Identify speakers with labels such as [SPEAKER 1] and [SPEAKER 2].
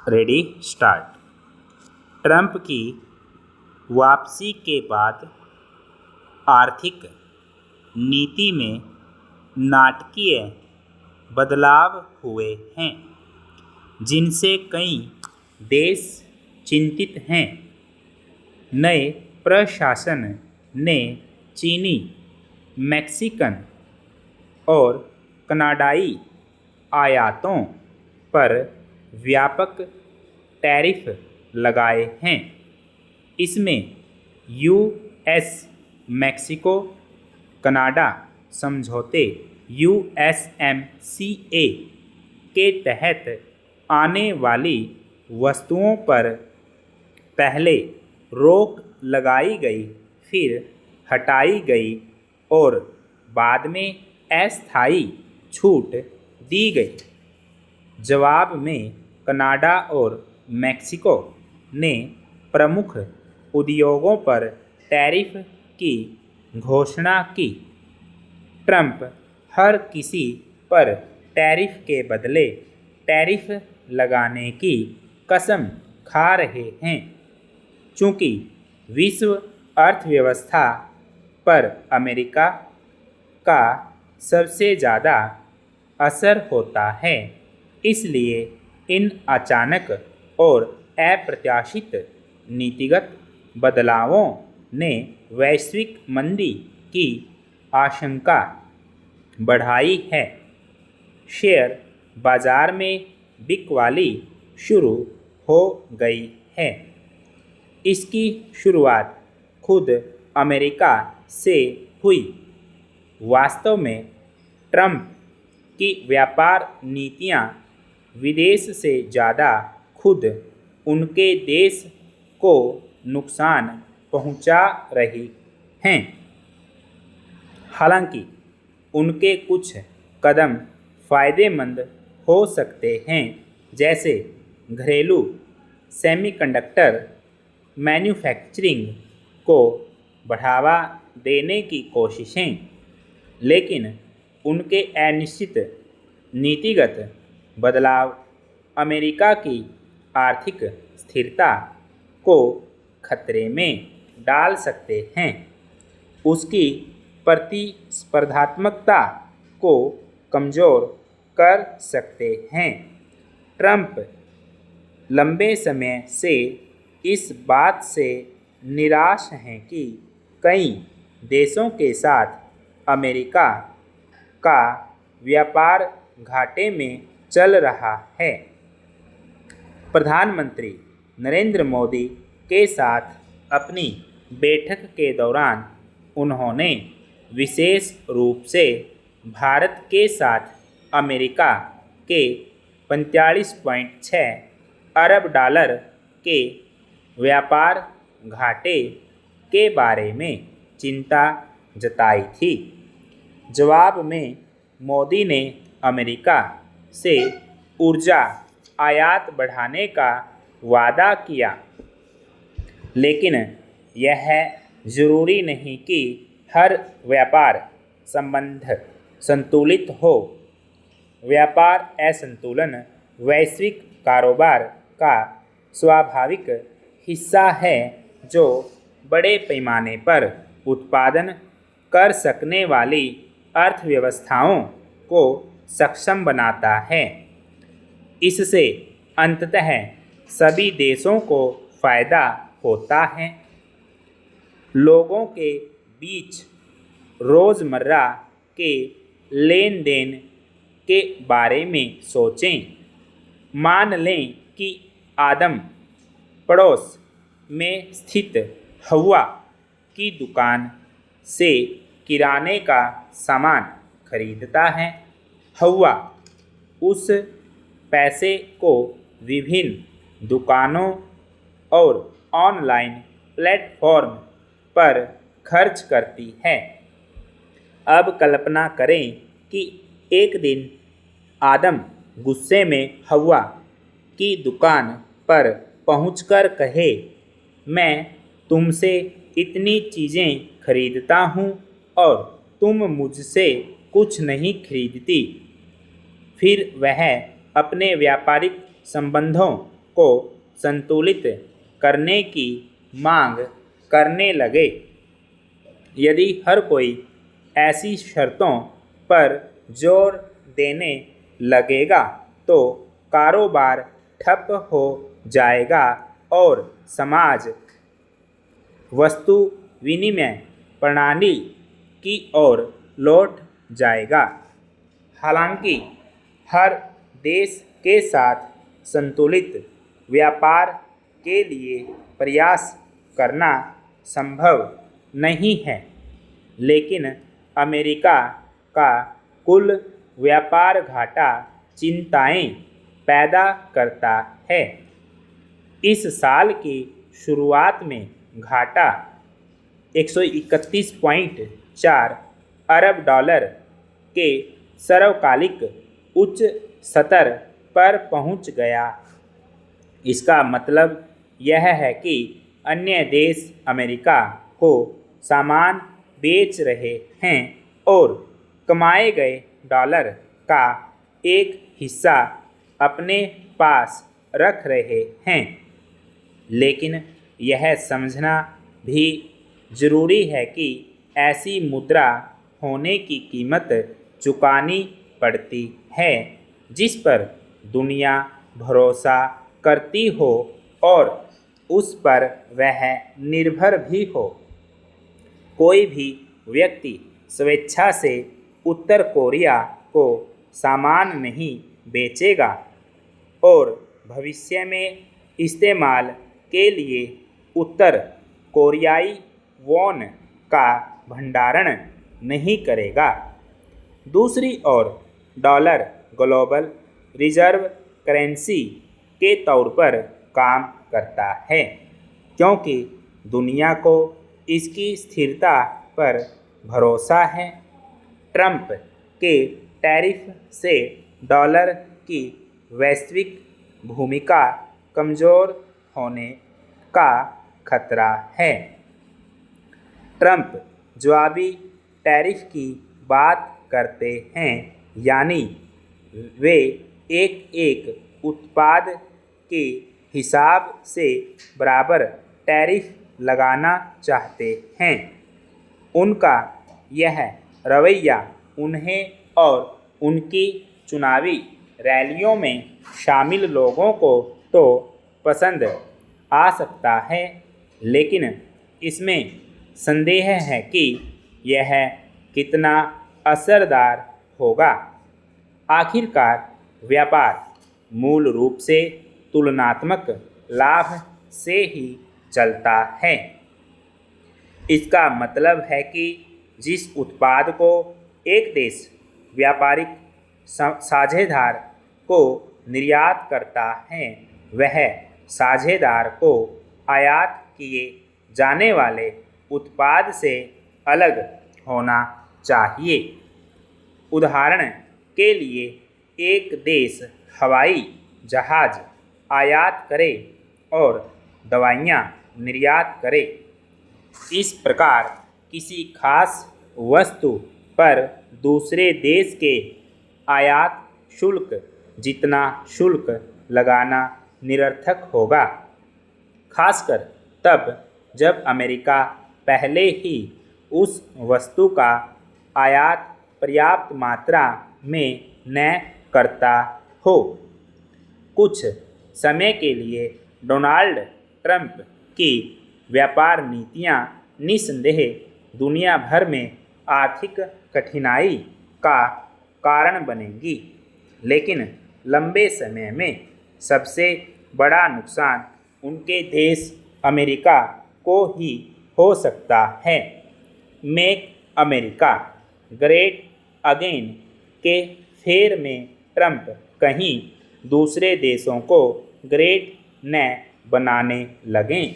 [SPEAKER 1] Ready start. Trump की वापसी के बाद आर्थिक नीति में नाटकीय बदलाव हुए हैं, जिनसे कई देश चिंतित हैं। नए प्रशासन ने चीनी, मैक्सिकन और कनाडाई आयातों पर व्यापक टैरिफ लगाए हैं। इसमें यूएस मैक्सिको कनाडा समझौते USMCA के तहत आने वाली वस्तुओं पर पहले रोक लगाई गई, फिर हटाई गई और बाद में अस्थायी छूट दी गई। जवाब में कनाडा और मैक्सिको ने प्रमुख उद्योगों पर टैरिफ की घोषणा की। ट्रंप हर किसी पर टैरिफ के बदले टैरिफ लगाने की कसम खा रहे हैं। चूंकि विश्व अर्थव्यवस्था पर अमेरिका का सबसे ज़्यादा असर होता है, इसलिए इन अचानक और अप्रत्याशित नीतिगत बदलावों ने वैश्विक मंदी की आशंका बढ़ाई है। शेयर बाजार में बिकवाली शुरू हो गई है। इसकी शुरुआत खुद अमेरिका से हुई। वास्तव में ट्रंप की व्यापार नीतियां विदेश से ज़्यादा खुद उनके देश को नुकसान पहुंचा रही हैं। हालांकि उनके कुछ कदम फ़ायदेमंद हो सकते हैं, जैसे घरेलू सेमीकंडक्टर मैन्युफैक्चरिंग को बढ़ावा देने की कोशिशें, लेकिन उनके अनिश्चित नीतिगत बदलाव अमेरिका की आर्थिक स्थिरता को खतरे में डाल सकते हैं, उसकी प्रतिस्पर्धात्मकता को कमज़ोर कर सकते हैं। ट्रंप लंबे समय से इस बात से निराश हैं कि कई देशों के साथ अमेरिका का व्यापार घाटे में चल रहा है। प्रधानमंत्री नरेंद्र मोदी के साथ अपनी बैठक के दौरान उन्होंने विशेष रूप से भारत के साथ अमेरिका के 45.6 अरब डॉलर के व्यापार घाटे के बारे में चिंता जताई थी। जवाब में मोदी ने अमेरिका से ऊर्जा आयात बढ़ाने का वादा किया, लेकिन यह जरूरी नहीं कि हर व्यापार संबंध संतुलित हो। व्यापार असंतुलन वैश्विक कारोबार का स्वाभाविक हिस्सा है, जो बड़े पैमाने पर उत्पादन कर सकने वाली अर्थव्यवस्थाओं को सक्षम बनाता है। इससे अंततः सभी देशों को फ़ायदा होता है। लोगों के बीच रोज़मर्रा के लेन देन के बारे में सोचें। मान लें कि आदम पड़ोस में स्थित हवा की दुकान से किराने का सामान खरीदता है। हवा उस पैसे को विभिन्न दुकानों और ऑनलाइन प्लेटफॉर्म पर खर्च करती है। अब कल्पना करें कि एक दिन आदम गुस्से में हवा की दुकान पर पहुंचकर कहे, मैं तुमसे इतनी चीज़ें खरीदता हूँ और तुम मुझसे कुछ नहीं खरीदती। फिर वह अपने व्यापारिक संबंधों को संतुलित करने की मांग करने लगे। यदि हर कोई ऐसी शर्तों पर जोर देने लगेगा तो कारोबार ठप हो जाएगा और समाज वस्तु विनिमय प्रणाली की ओर लौट जाएगा। हालांकि हर देश के साथ संतुलित व्यापार के लिए प्रयास करना संभव नहीं है, लेकिन अमेरिका का कुल व्यापार घाटा चिंताएं पैदा करता है। इस साल की शुरुआत में घाटा 131.4 अरब डॉलर के सर्वकालिक उच्च स्तर पर पहुंच गया। इसका मतलब यह है कि अन्य देश अमेरिका को सामान बेच रहे हैं और कमाए गए डॉलर का एक हिस्सा अपने पास रख रहे हैं। लेकिन यह समझना भी जरूरी है कि ऐसी मुद्रा होने की कीमत चुकानी पड़ती है जिस पर दुनिया भरोसा करती हो और उस पर वह निर्भर भी हो। कोई भी व्यक्ति स्वेच्छा से उत्तर कोरिया को सामान नहीं बेचेगा और भविष्य में इस्तेमाल के लिए उत्तर कोरियाई वॉन का भंडारण नहीं करेगा। दूसरी ओर डॉलर ग्लोबल रिजर्व करेंसी के तौर पर काम करता है क्योंकि दुनिया को इसकी स्थिरता पर भरोसा है। ट्रंप के टैरिफ से डॉलर की वैश्विक भूमिका कमज़ोर होने का खतरा है। ट्रंप जवाबी टैरिफ की बात करते हैं, यानी वे एक एक उत्पाद के हिसाब से बराबर टैरिफ लगाना चाहते हैं। उनका यह रवैया उन्हें और उनकी चुनावी रैलियों में शामिल लोगों को तो पसंद आ सकता है, लेकिन इसमें संदेह है कि यह कितना असरदार होगा। आखिरकार व्यापार मूल रूप से तुलनात्मक लाभ से ही चलता है। इसका मतलब है कि जिस उत्पाद को एक देश व्यापारिक साझेदार को निर्यात करता है, वह साझेदार को आयात किए जाने वाले उत्पाद से अलग होना चाहिए। उदाहरण के लिए, एक देश हवाई जहाज आयात करे और दवाइयाँ निर्यात करे। इस प्रकार किसी खास वस्तु पर दूसरे देश के आयात शुल्क जितना शुल्क लगाना निरर्थक होगा, खासकर तब जब अमेरिका पहले ही उस वस्तु का आयात पर्याप्त मात्रा में न करता हो। कुछ समय के लिए डोनाल्ड ट्रंप की व्यापार नीतियां निस्संदेह दुनिया भर में आर्थिक कठिनाई का कारण बनेंगी, लेकिन लंबे समय में सबसे बड़ा नुकसान उनके देश अमेरिका को ही हो सकता है। मेक अमेरिका ग्रेट अगेन के फेर में ट्रंप कहीं दूसरे देशों को ग्रेट न बनाने लगें।